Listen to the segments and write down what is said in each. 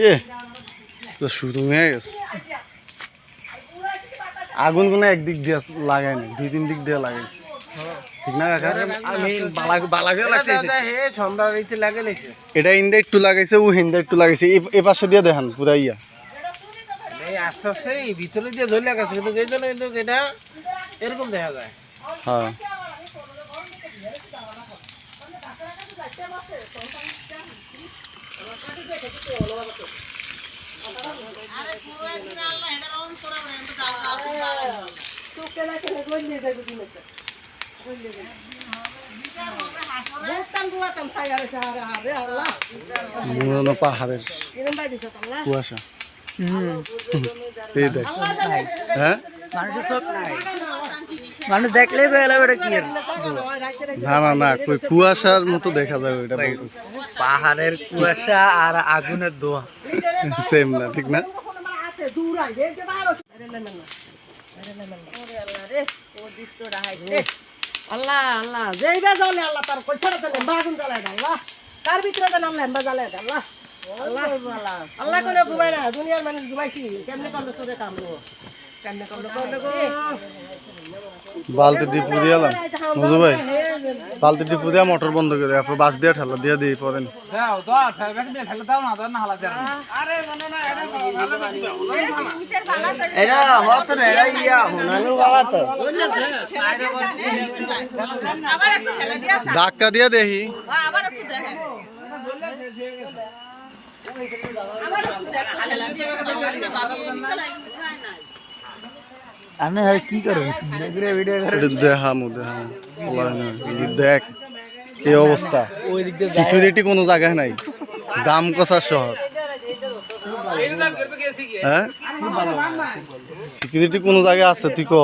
এ তো শুরু হয়ে গেছে। আগুন কোনো একদিক দিয়ে লাগাই না, 2-3 দিক দিয়ে লাগাই, ঠিক না কাকা? আমি বালাগে লাগছে হে সন্ধ্যা দিতে লাগে লাগছে। এটা ইন্দা একটু লাগাইছে, ও হিন্দা একটু লাগাইছে, এ পাশে দিয়ে দেখান পুরা ইয়া। এই আস্তে আস্তে এই ভিতরে দিয়ে ঝুলে গেছে, কিন্তু এই জন্য কিন্তু এটা এরকম দেখা যায়। হ্যাঁ পাহাড়ের কুয়াশা। হ্যাঁ মানুষ দেখলে কি না না না, কুয়াশার মতো দেখা যাবে এটা। পাহাড়ের কুয়াশা আর আগুনের ধোঁয়া সেম না, ঠিক না? আল্লাহ আল্লাহ যেইবা জ্বলে আল্লাহ তার কইছাড়া চলে বাগুন জ্বালায় দেয় আল্লাহ, তার ভিতরে যেন আল্লাহ এম্বা জ্বালায় দেয় আল্লাহ। আল্লাহ আল্লাহ করে ঘুমাই না, দুনিয়ার মানুষ ঘুমাইছি কেমনে করলে চলে কামলো, কেমনে করলে করলে গো। বালতি ডিপু দিয়ে এলাম মজু ভাই, বালতি ডিপু দিয়ে মোটর বন্ধ করে তারপর বাস দিয়ে ঠেলা দিয়ে দিই পরে ধাক্কা দিয়ে দেখি। কি করো দেখামু দেখ এই অবস্থা, সিকিউরিটি কোনো জায়গায় নাই, দাম কষার শহর। হ্যাঁ সিকিউরিটি কোনো জায়গায় আছে তুই কো,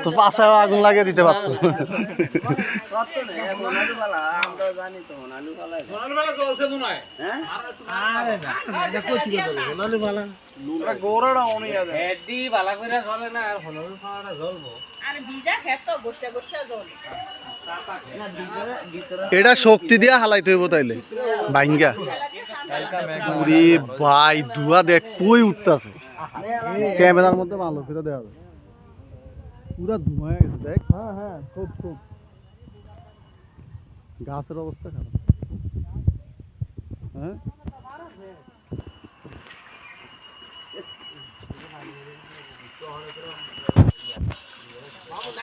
তো পাশে আগুন লাগিয়ে দিতে পারতো। এটা শক্তি দিয়া হালাইতে হইব তাইলে ভাঙ্গা। পুরি ভাই ধোয়া দেখ কই উঠতেছে, ক্যামেরার মধ্যে ভালো করে দেখা যায়, পুরা ধোঁয়া হয়ে গেছে দেখ। হ্যাঁ হ্যাঁ খুব খুব, গাছের অবস্থা খারাপ। হ্যাঁ